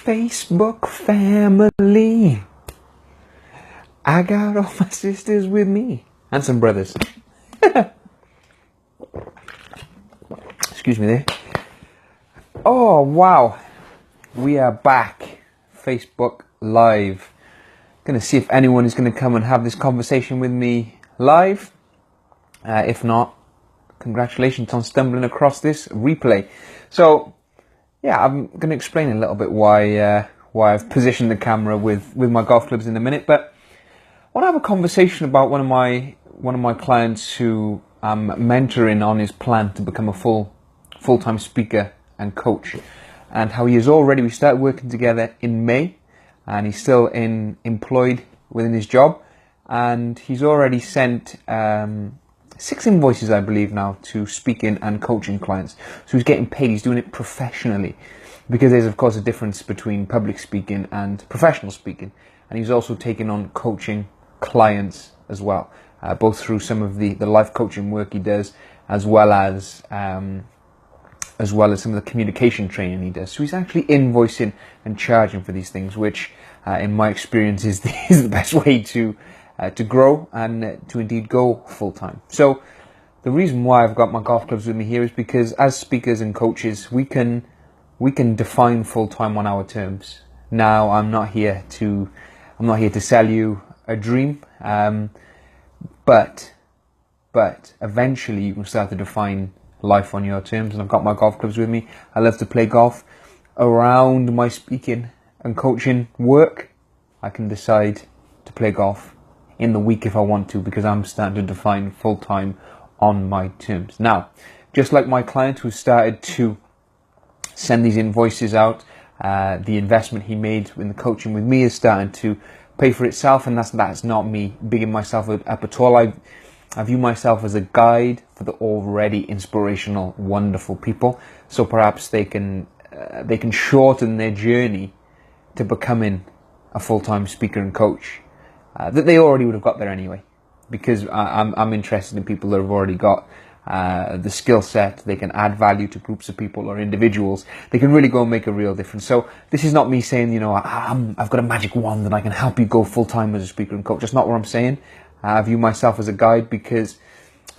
Facebook family. I got all my sisters with me. And some brothers. Excuse me there. Oh, wow. We are back. Facebook Live. Going to see if anyone is going to come and have this conversation with me live. If not, congratulations on stumbling across this replay. So, yeah, I'm going to explain a little bit why I've positioned the camera with my golf clubs in a minute. But I want to have a conversation about one of my clients who I'm mentoring on his plan to become a full-time speaker and coach, and how he is already. We started working together in May, and he's still employed within his job, and he's already sent 6 invoices, I believe now, to speaking and coaching clients. So he's getting paid. He's doing it professionally, because there's of course a difference between public speaking and professional speaking. And he's also taking on coaching clients as well, both through some of the life coaching work he does, as well as some of the communication training he does. So he's actually invoicing and charging for these things, which in my experience is the best way to grow and to indeed go full-time. So the reason why I've got my golf clubs with me here is because as speakers and coaches, we can define full-time on our terms. Now, I'm not here to sell you a dream, but eventually you can start to define life on your terms. And I've got my golf clubs with me. I love to play golf. Around my speaking and coaching work, I can decide to play golf in the week if I want to, because I'm starting to define full-time on my terms. Now, just like my client who started to send these invoices out, the investment he made in the coaching with me is starting to pay for itself, and that's not me bigging myself up at all. I view myself as a guide for the already inspirational, wonderful people, so perhaps they can shorten their journey to becoming a full-time speaker and coach. That they already would have got there anyway, because I'm interested in people that have already got the skill set. They can add value to groups of people or individuals. They can really go and make a real difference. So this is not me saying, I've got a magic wand and I can help you go full-time as a speaker and coach. That's not what I'm saying. I view myself as a guide, because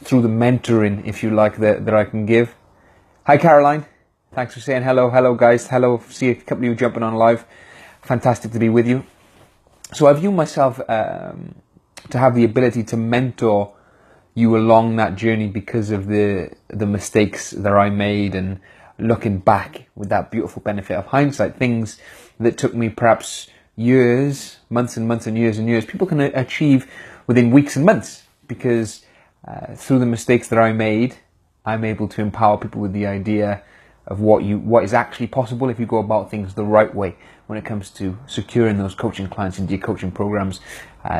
through the mentoring, if you like, that I can give. Hi, Caroline. Thanks for saying hello. Hello, guys. Hello. See a couple of you jumping on live. Fantastic to be with you. So I view myself to have the ability to mentor you along that journey because of the mistakes that I made, and looking back with that beautiful benefit of hindsight, things that took me perhaps years, months and months and years and years, people can achieve within weeks and months, because through the mistakes that I made, I'm able to empower people with the idea of what is actually possible if you go about things the right way when it comes to securing those coaching clients into your coaching programs,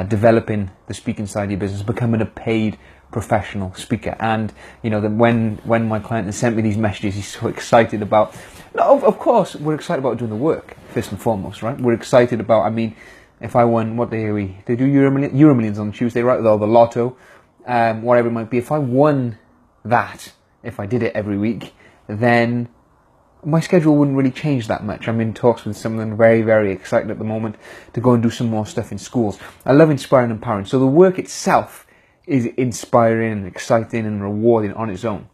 developing the speaking side of your business, becoming a paid professional speaker. And that when my client has sent me these messages, he's so excited about. No, of course, we're excited about doing the work first and foremost, right? We're excited about. I mean, if I won, what day are we? They do Euro Millions on Tuesday, right? Or the Lotto, whatever it might be. If I won that, if I did it every week, then my schedule wouldn't really change that much. I'm in talks with someone very, very excited at the moment to go and do some more stuff in schools. I love inspiring and empowering. So the work itself is inspiring and exciting and rewarding on its own.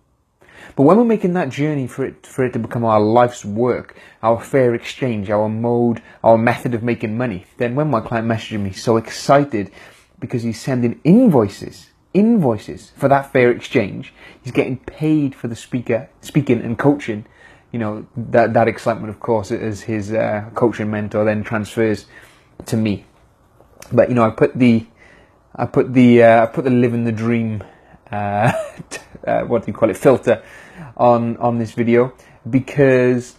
But when we're making that journey for it to become our life's work, our fair exchange, our mode, our method of making money, then when my client messaged me so excited because he's sending invoices for that fair exchange, he's getting paid for the speaking and coaching, that excitement, of course, as his coaching mentor then transfers to me. But I put the living the dream what do you call it, filter on this video, because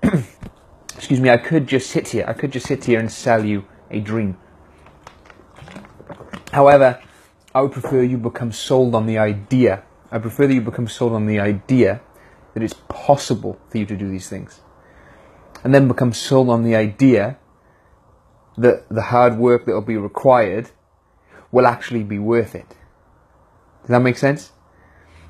excuse me, I could just sit here and sell you a dream. However, I would prefer you become sold on the idea. I prefer that you become sold on the idea that it's possible for you to do these things, and then become sold on the idea that the hard work that will be required will actually be worth it. Does that make sense?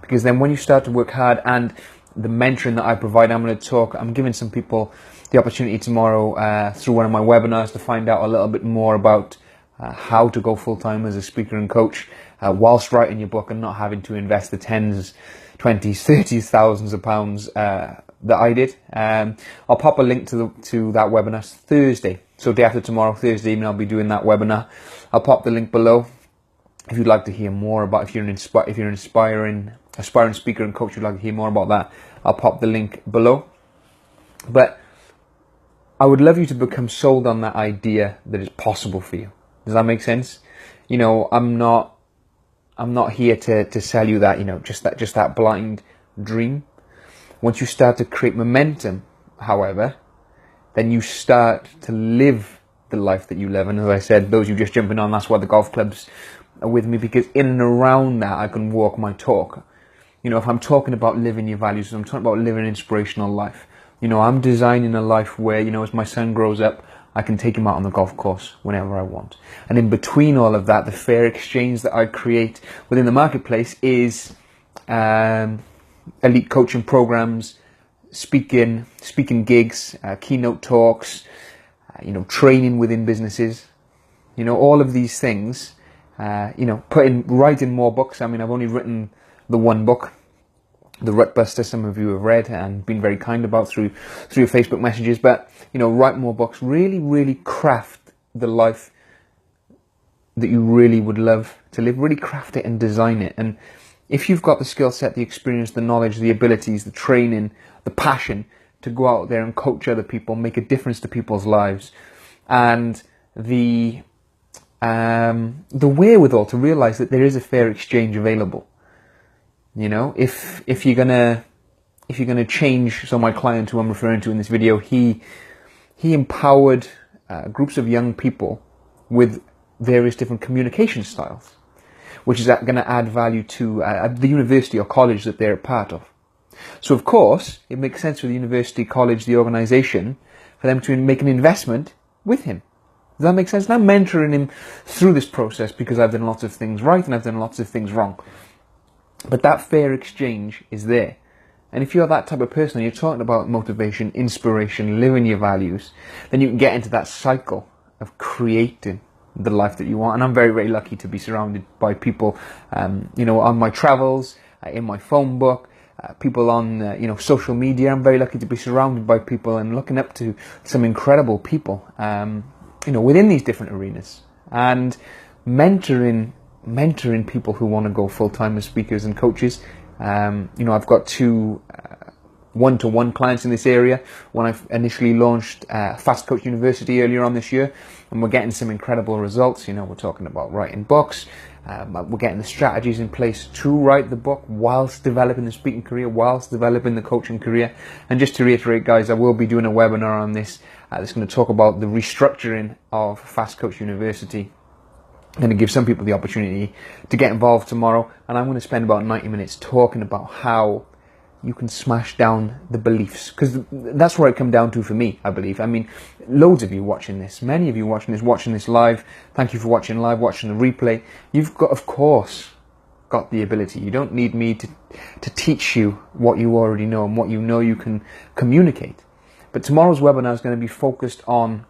Because then when you start to work hard, and the mentoring that I provide, I'm giving some people the opportunity tomorrow through one of my webinars to find out a little bit more about how to go full-time as a speaker and coach whilst writing your book and not having to invest the tens, 20s, 30s, thousands of pounds that I did. I'll pop a link to that webinar Thursday. So day after tomorrow, Thursday evening, I'll be doing that webinar. I'll pop the link below if you'd like to hear more about, if you're an aspiring speaker and coach, you'd like to hear more about that. I'll pop the link below. But I would love you to become sold on that idea that it's possible for you. Does that make sense? You know, I'm not here to sell you that, you know, just that blind dream. Once you start to create momentum, however, then you start to live the life that you live. And as I said, those of you just jumping on, that's why the golf clubs are with me, because in and around that I can walk my talk. You know, if I'm talking about living your values, if I'm talking about living an inspirational life, you know, I'm designing a life where, you know, as my son grows up, I can take him out on the golf course whenever I want. And in between all of that, the fair exchange that I create within the marketplace is elite coaching programs, speaking gigs, keynote talks, you know, training within businesses, you know, all of these things, you know, writing more books. I mean, I've only written the one book, The Rut Buster, some of you have read and been very kind about through your Facebook messages, but, you know, write more books, really craft the life that you really would love to live, really craft it and design it. And if you've got the skill set, the experience, the knowledge, the abilities, the training, the passion to go out there and coach other people, make a difference to people's lives, and the wherewithal to realize that there is a fair exchange available. You know, if you're gonna change. So my client, who I'm referring to in this video, he empowered groups of young people with various different communication styles, which is going to add value to the university or college that they're a part of. So of course, it makes sense for the university, college, the organization, for them to make an investment with him. Does that make sense? And I'm mentoring him through this process because I've done lots of things right and I've done lots of things wrong. But that fair exchange is there. And if you're that type of person and you're talking about motivation, inspiration, living your values, then you can get into that cycle of creating the life that you want. And I'm very lucky to be surrounded by people, you know, on my travels, in my phone book, people on, you know, social media. I'm very lucky to be surrounded by people and looking up to some incredible people, you know, within these different arenas. And mentoring people who want to go full-time as speakers and coaches. You know, I've got two one-to-one clients in this area. When I initially launched Fast Coach University earlier on this year, and we're getting some incredible results. You know, we're talking about writing books. We're getting the strategies in place to write the book whilst developing the speaking career, whilst developing the coaching career. And just to reiterate, guys, I will be doing a webinar on this that's going to talk about the restructuring of Fast Coach University. I'm going to give some people the opportunity to get involved tomorrow, and I'm going to spend about 90 minutes talking about how you can smash down the beliefs, because that's where it come down to for me, I believe. I mean, loads of you watching this, many of you watching this live. Thank you for watching live, watching the replay. You've got, of course, got the ability. You don't need me to teach you what you already know and what you know you can communicate. But tomorrow's webinar is going to be focused on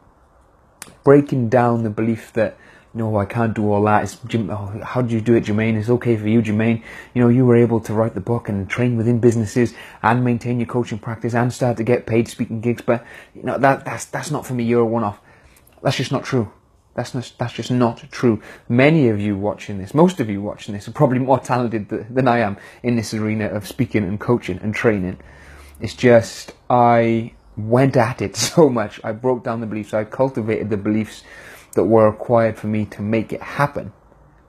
breaking down the belief that, no, I can't do all that. How did you do it, Jermaine? It's okay for you, Jermaine. You know, you were able to write the book and train within businesses and maintain your coaching practice and start to get paid speaking gigs. But, you know, that's not for me. You're a one-off. That's just not true. That's just not true. Many of you watching this, most of you watching this, are probably more talented than I am in this arena of speaking and coaching and training. It's just, I went at it so much. I broke down the beliefs. I cultivated the beliefs that were required for me to make it happen,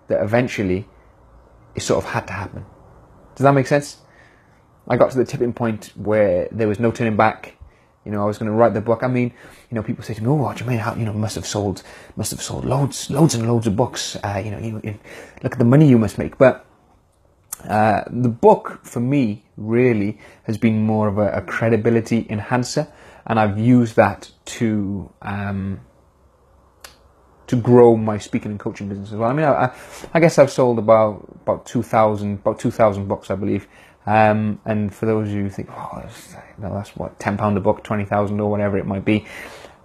that eventually it sort of had to happen. Does that make sense? I got to the tipping point where there was no turning back. You know, I was going to write the book. I mean, you know, people say to me, "Oh, Jermaine, how, you know, must have sold loads and loads of books. You know, you look at the money you must make." But the book for me really has been more of a credibility enhancer, and I've used that to grow my speaking and coaching business as well. I mean, I guess I've sold about 2,000 books, I believe, And for those of you who think, oh, that's what, £10 a book, 20,000 or whatever it might be.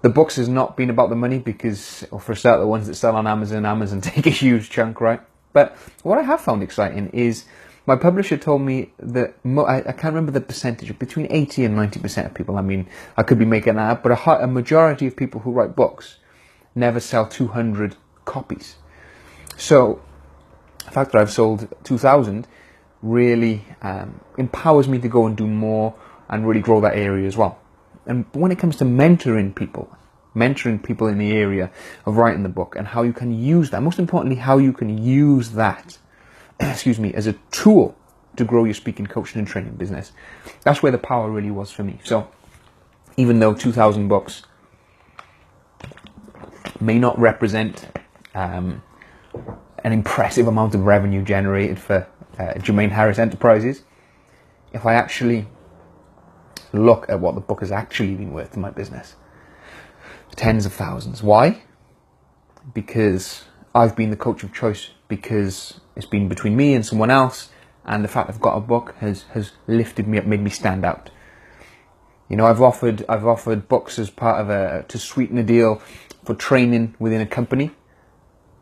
The books has not been about the money because, or for a start, the ones that sell on Amazon take a huge chunk, right? But what I have found exciting is my publisher told me that, I can't remember the percentage, between 80 and 90% of people, I mean, I could be making that up, but a majority of people who write books never sell 200 copies. So the fact that I've sold 2,000 really empowers me to go and do more and really grow that area as well. And when it comes to mentoring people in the area of writing the book and how you can use that, most importantly, how you can use that, excuse me, as a tool to grow your speaking, coaching and training business. That's where the power really was for me. So even though 2,000 books may not represent an impressive amount of revenue generated for Jermaine Harris Enterprises, if I actually look at what the book has actually been worth to my business, tens of thousands. Why? Because I've been the coach of choice, because it's been between me and someone else, and the fact I've got a book has lifted me up, made me stand out. You know, I've offered books as part of to sweeten a deal for training within a company,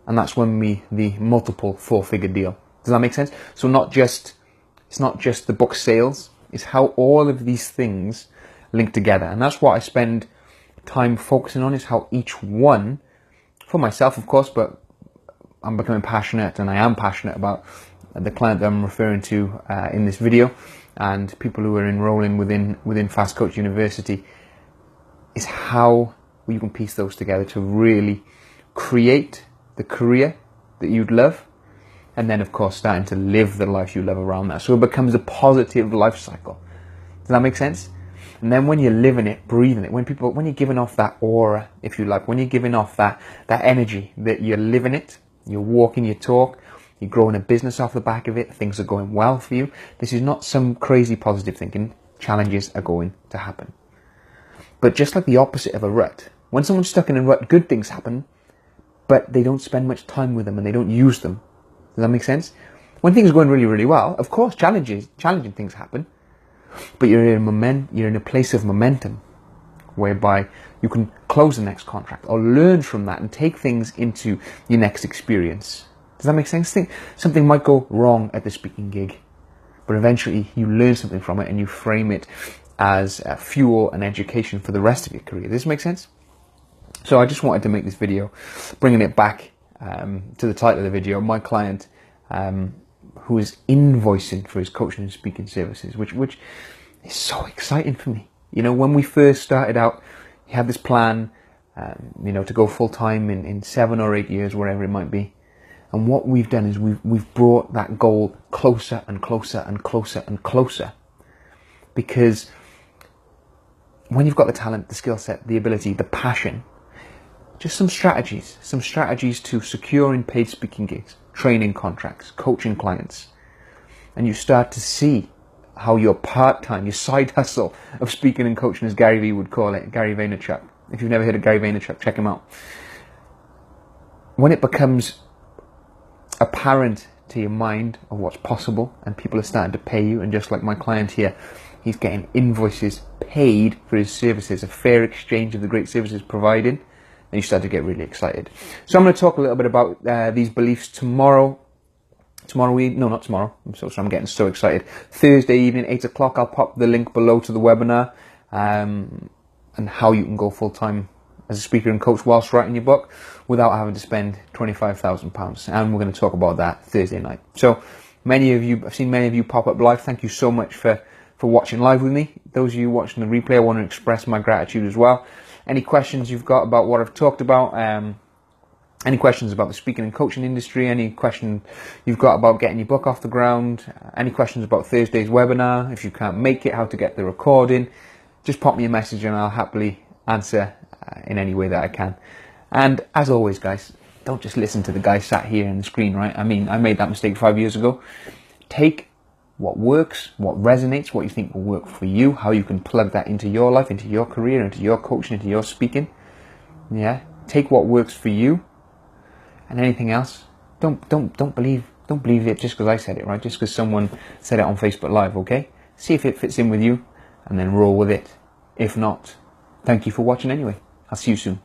and that's won me the multiple 4-figure deal. Does that make sense? So it's not just the book sales, it's how all of these things link together. And that's what I spend time focusing on, is how each one, for myself of course, but I'm becoming passionate, and I am passionate about the client that I'm referring to in this video, and people who are enrolling within Fast Coach University, is how you can piece those together to really create the career that you'd love, and then of course starting to live the life you love around that. So it becomes a positive life cycle. Does that make sense? And then when you're living it, breathing it, when you're giving off that aura, if you like, when you're giving off that energy that you're living it, you're walking your talk, you're growing a business off the back of it, things are going well for you. This is not some crazy positive thinking. Challenges are going to happen. But just like the opposite of a rut, when someone's stuck in a rut, good things happen, but they don't spend much time with them and they don't use them. Does that make sense? When things are going really, really well, of course, challenging things happen, but you're in a place of momentum whereby you can close the next contract or learn from that and take things into your next experience. Does that make sense? Something might go wrong at the speaking gig, but eventually you learn something from it and you frame it as fuel and education for the rest of your career. Does this make sense? So I just wanted to make this video, bringing it back to the title of the video, my client who is invoicing for his coaching and speaking services, which is so exciting for me. You know, when we first started out, he had this plan, to go full time in 7 or 8 years, wherever it might be. And what we've done is we've brought that goal closer and closer and closer and closer. Because when you've got the talent, the skill set, the ability, the passion, just some strategies to securing paid speaking gigs, training contracts, coaching clients. And you start to see how your part-time, your side hustle of speaking and coaching, as Gary Vee would call it, Gary Vaynerchuk. If you've never heard of Gary Vaynerchuk, check him out. When it becomes apparent to your mind of what's possible and people are starting to pay you, and just like my client here, he's getting invoices paid for his services, a fair exchange of the great services provided, and you start to get really excited. So I'm going to talk a little bit about these beliefs tomorrow. Not tomorrow. I'm so sorry, I'm getting so excited. Thursday evening, 8 o'clock, I'll pop the link below to the webinar, and how you can go full-time as a speaker and coach whilst writing your book without having to spend £25,000. And we're going to talk about that Thursday night. So I've seen many of you pop up live. Thank you so much for watching live with me. Those of you watching the replay, I want to express my gratitude as well. Any questions you've got about what I've talked about, any questions about the speaking and coaching industry, any question you've got about getting your book off the ground, any questions about Thursday's webinar, if you can't make it, how to get the recording, just pop me a message and I'll happily answer in any way that I can. And as always, guys, don't just listen to the guy sat here on the screen, right? I mean, I made that mistake 5 years ago. Take what works, what resonates, what you think will work for you, how you can plug that into your life, into your career, into your coaching, into your speaking. Yeah, take what works for you, and anything else, don't believe Don't believe it just because I said it, right? Just because someone said it on Facebook Live, okay? See if it fits in with you, and then roll with it. If not, thank you for watching anyway. I'll see you soon.